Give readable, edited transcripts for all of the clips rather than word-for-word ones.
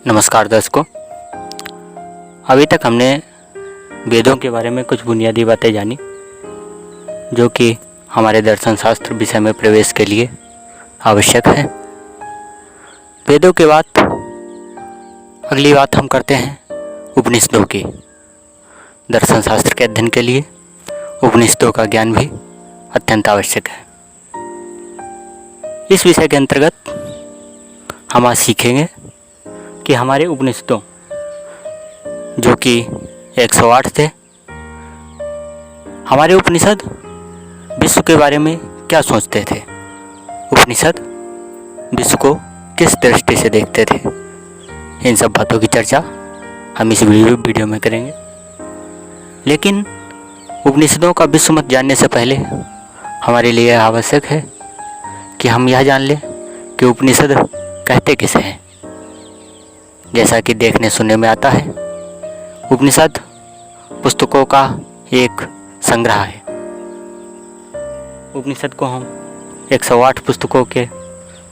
नमस्कार दर्शकों। अभी तक हमने वेदों के बारे में कुछ बुनियादी बातें जानी जो कि हमारे दर्शन शास्त्र विषय में प्रवेश के लिए आवश्यक है। वेदों के बाद अगली बात हम करते हैं उपनिषदों की। दर्शन शास्त्र के अध्ययन के लिए उपनिषदों का ज्ञान भी अत्यंत आवश्यक है। इस विषय के अंतर्गत हम आज सीखेंगे कि हमारे उपनिषदों जो कि 108 थे, हमारे उपनिषद विश्व के बारे में क्या सोचते थे, उपनिषद विश्व को किस दृष्टि से देखते थे, इन सब बातों की चर्चा हम इस वीडियो में करेंगे। लेकिन उपनिषदों का विश्व मत जानने से पहले हमारे लिए आवश्यक है कि हम यह जान लें कि उपनिषद कहते किसे हैं। जैसा कि देखने सुनने में आता है, उपनिषद पुस्तकों का एक संग्रह है। उपनिषद को हम 108 पुस्तकों के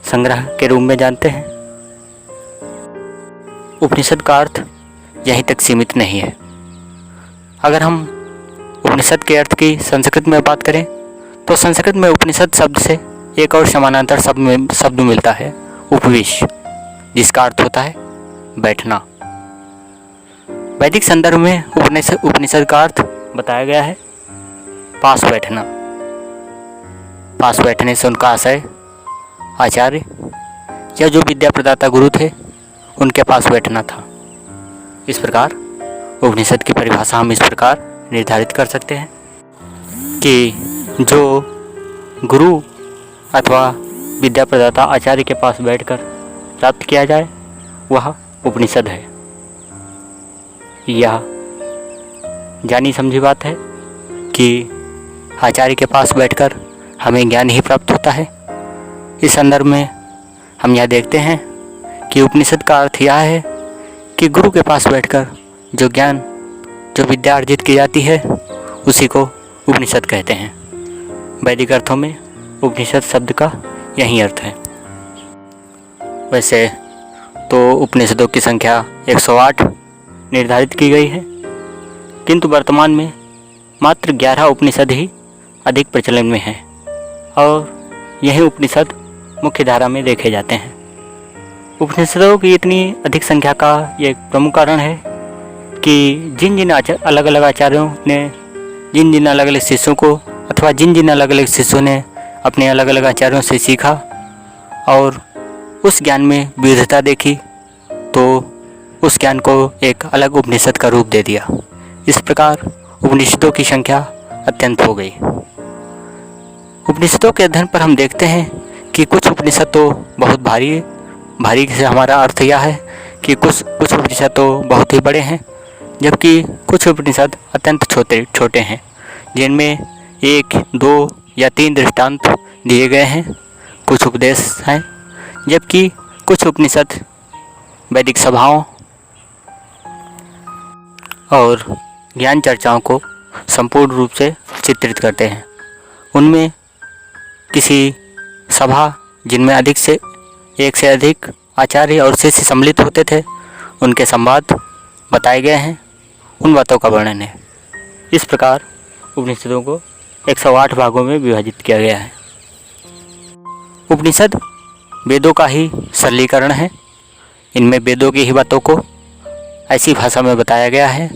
संग्रह के रूप में जानते हैं। उपनिषद का अर्थ यहीं तक सीमित नहीं है। अगर हम उपनिषद के अर्थ की संस्कृत में बात करें तो संस्कृत में उपनिषद शब्द से एक और समानांतर शब्द मिलता है, उपवेश, जिसका अर्थ होता है बैठना। वैदिक संदर्भ में उपनिषद का अर्थ बताया गया है पास बैठना। पास बैठने से उनका आशय आचार्य या जो विद्या प्रदाता गुरु थे उनके पास बैठना था। इस प्रकार उपनिषद की परिभाषा हम इस प्रकार निर्धारित कर सकते हैं कि जो गुरु अथवा विद्या प्रदाता आचार्य के पास बैठकर प्राप्त किया जाए वह उपनिषद है। यह जानी समझी बात है कि आचार्य के पास बैठकर हमें ज्ञान ही प्राप्त होता है। इस संदर्भ में हम यह देखते हैं कि उपनिषद का अर्थ यह है कि गुरु के पास बैठकर जो ज्ञान, जो विद्या अर्जित की जाती है उसी को उपनिषद कहते हैं। वैदिक अर्थों में उपनिषद शब्द का यही अर्थ है। वैसे तो उपनिषदों की संख्या 108 निर्धारित की गई है, किंतु वर्तमान में मात्र 11 उपनिषद ही अधिक प्रचलन में हैं और यही उपनिषद मुख्य धारा में देखे जाते हैं। उपनिषदों की इतनी अधिक संख्या का एक प्रमुख कारण है कि जिन जिन अलग अलग आचार्यों ने जिन जिन अलग अलग शिष्यों को अथवा जिन जिन अलग अलग शिष्यों ने अपने अलग अलग आचार्यों से सीखा और उस ज्ञान में विविधता देखी तो उस ज्ञान को एक अलग उपनिषद का रूप दे दिया। इस प्रकार उपनिषदों की संख्या अत्यंत हो गई। उपनिषदों के अध्ययन पर हम देखते हैं कि कुछ उपनिषद तो बहुत भारी है। भारी से हमारा अर्थ यह है कि कुछ उपनिषद तो बहुत ही बड़े हैं, जबकि कुछ उपनिषद अत्यंत छोटे हैं, जिनमें 1, 2 या 3 दृष्टांत दिए गए हैं, कुछ उपदेश हैं, जबकि कुछ उपनिषद वैदिक सभाओं और ज्ञान चर्चाओं को संपूर्ण रूप से चित्रित करते हैं। उनमें किसी सभा जिनमें अधिक से एक से अधिक आचार्य और शिष्य सम्मिलित होते थे, उनके संवाद बताए गए हैं, उन बातों का वर्णन है। इस प्रकार उपनिषदों को 108 भागों में विभाजित किया गया है। उपनिषद वेदों का ही सरलीकरण है। इनमें वेदों की ही बातों को ऐसी भाषा में बताया गया है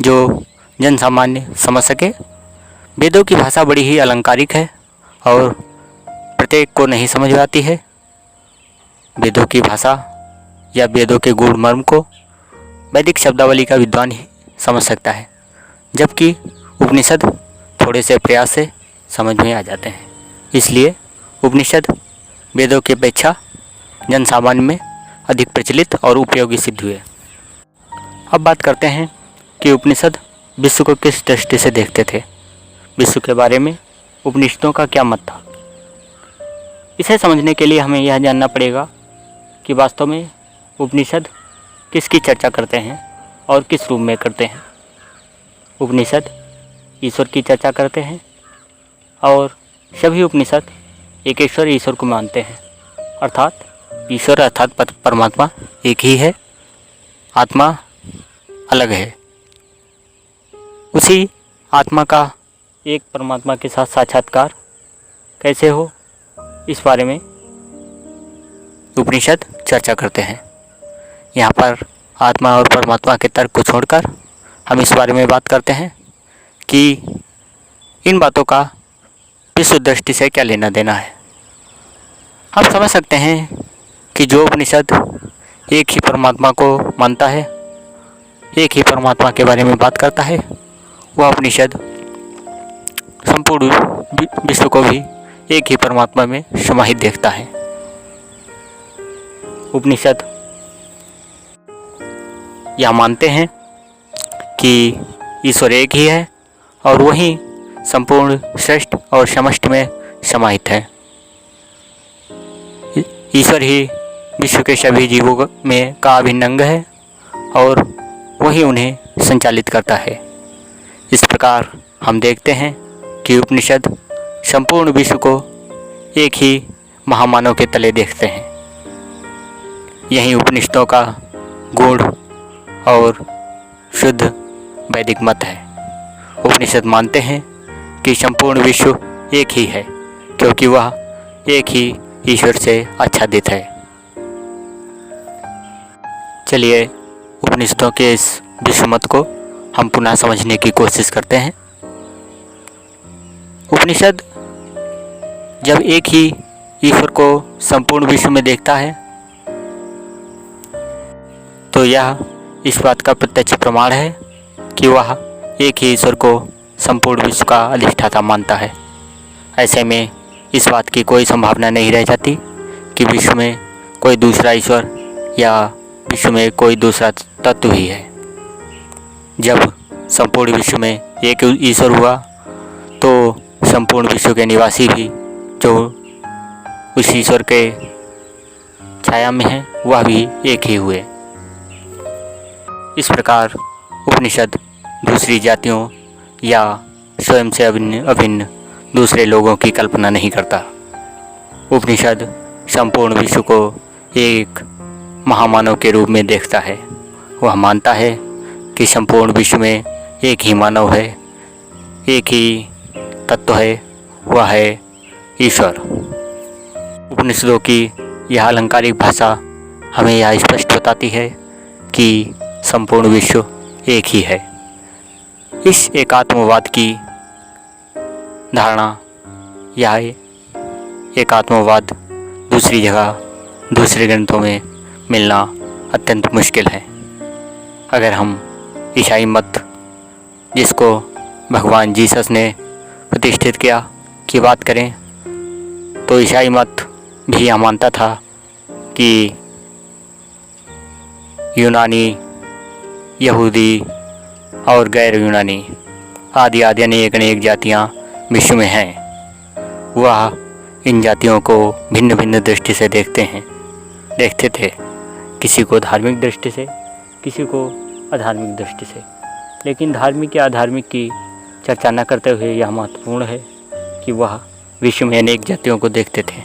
जो जन सामान्य समझ सके। वेदों की भाषा बड़ी ही अलंकारिक है और प्रत्येक को नहीं समझ आती है। वेदों की भाषा या वेदों के गूढ़ मर्म को वैदिक शब्दावली का विद्वान ही समझ सकता है, जबकि उपनिषद थोड़े से प्रयास से समझ में आ जाते हैं। इसलिए उपनिषद वेदों की अपेक्षा जन सामान्य में अधिक प्रचलित और उपयोगी सिद्ध हुए। अब बात करते हैं कि उपनिषद विश्व को किस दृष्टि से देखते थे। विश्व के बारे में उपनिषदों का क्या मत था। इसे समझने के लिए हमें यह जानना पड़ेगा कि वास्तव में उपनिषद किसकी चर्चा करते हैं और किस रूप में करते हैं। उपनिषद ईश्वर की चर्चा करते हैं और सभी उपनिषद एकेश्वर ईश्वर को मानते हैं, अर्थात ईश्वर अर्थात परमात्मा एक ही है आत्मा अलग है। उसी आत्मा का एक परमात्मा के साथ साक्षात्कार कैसे हो, इस बारे में उपनिषद चर्चा करते हैं। यहाँ पर आत्मा और परमात्मा के तर्क को छोड़कर हम इस बारे में बात करते हैं कि इन बातों का विश्व दृष्टि से क्या लेना देना है। हम समझ सकते हैं कि जो उपनिषद एक ही परमात्मा को मानता है, एक ही परमात्मा के बारे में बात करता है, वह उपनिषद संपूर्ण विश्व को भी एक ही परमात्मा में समाहित देखता है। उपनिषद यह मानते हैं कि ईश्वर एक ही है और वही संपूर्ण श्रेष्ठ और समष्टि में समाहित है। ईश्वर ही विश्व के सभी जीवों में का अभिन्न अंग है और वही उन्हें संचालित करता है। इस प्रकार हम देखते हैं कि उपनिषद संपूर्ण विश्व को एक ही महामानव के तले देखते हैं। यही उपनिषदों का गूढ़ और शुद्ध वैदिक मत है। उपनिषद मानते हैं कि संपूर्ण विश्व एक ही है क्योंकि वह एक ही ईश्वर से आच्छादित है। चलिए उपनिषदों के इस विश्व मत को हम पुनः समझने की कोशिश करते हैं। उपनिषद जब एक ही ईश्वर को संपूर्ण विश्व में देखता है तो यह इस बात का प्रत्यक्ष प्रमाण है कि वह एक ही ईश्वर को संपूर्ण विश्व का अधिष्ठाता मानता है। ऐसे में इस बात की कोई संभावना नहीं रह जाती कि विश्व में कोई दूसरा ईश्वर या विश्व में कोई दूसरा तत्व ही है। जब संपूर्ण विश्व में एक ईश्वर हुआ तो संपूर्ण विश्व के निवासी भी जो उस ईश्वर के छाया में हैं वह भी एक ही हुए। इस प्रकार उपनिषद दूसरी जातियों या स्वयं से अभिन्न दूसरे लोगों की कल्पना नहीं करता। उपनिषद संपूर्ण विश्व को एक महामानव के रूप में देखता है। वह मानता है कि संपूर्ण विश्व में एक ही मानव है, एक ही तत्व है, वह है ईश्वर। उपनिषदों की यह अलंकारिक भाषा हमें यह स्पष्ट बताती है कि संपूर्ण विश्व एक ही है। इस एकात्मवाद की धारणा या एकात्मवाद दूसरी जगह दूसरे ग्रंथों में मिलना अत्यंत मुश्किल है। अगर हम ईसाई मत जिसको भगवान जीसस ने प्रतिष्ठित किया की बात करें तो ईसाई मत भी यह मानता था कि यूनानी, यहूदी और गैर यूनानी आदि अनेक जातियां विश्व में हैं। वह इन जातियों को भिन्न भिन्न दृष्टि से देखते थे, किसी को धार्मिक दृष्टि से, किसी को अधार्मिक दृष्टि से। लेकिन धार्मिक या अधार्मिक की चर्चा न करते हुए यह महत्वपूर्ण है कि वह विश्व में अनेक जातियों को देखते थे,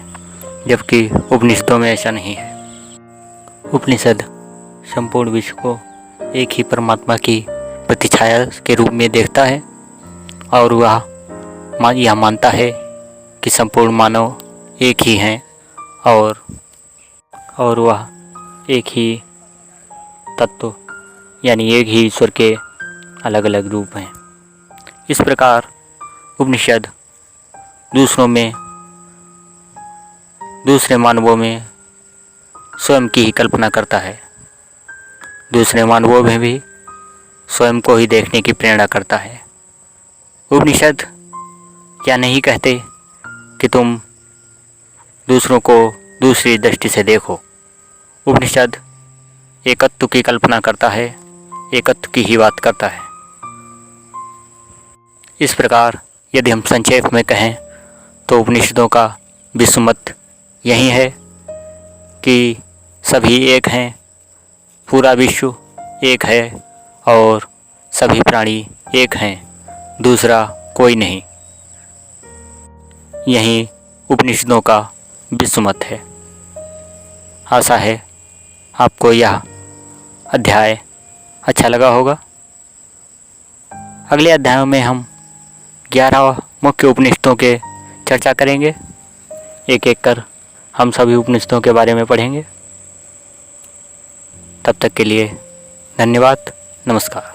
जबकि उपनिषदों में ऐसा नहीं है। उपनिषद संपूर्ण विश्व को एक ही परमात्मा की प्रतिछाया के रूप में देखता है और वह यह मानता है कि संपूर्ण मानव एक ही हैं और वह एक ही तत्व यानी एक ही ईश्वर के अलग अलग रूप हैं। इस प्रकार उपनिषद दूसरे मानवों में स्वयं की ही कल्पना करता है, दूसरे मानवों में भी स्वयं को ही देखने की प्रेरणा करता है। उपनिषद क्या नहीं कहते कि तुम दूसरों को दूसरी दृष्टि से देखो। उपनिषद एकत्व की कल्पना करता है, एकत्व की ही बात करता है। इस प्रकार यदि हम संक्षेप में कहें तो उपनिषदों का विश्वमत यही है कि सभी एक हैं, पूरा विश्व एक है और सभी प्राणी एक हैं, दूसरा कोई नहीं। यही उपनिषदों का विश्वमत है। आशा है आपको यह अध्याय अच्छा लगा होगा। अगले अध्यायों में हम 11 मुख्य उपनिषदों के चर्चा करेंगे। एक एक कर हम सभी उपनिषदों के बारे में पढ़ेंगे। तब तक के लिए धन्यवाद। नमस्कार।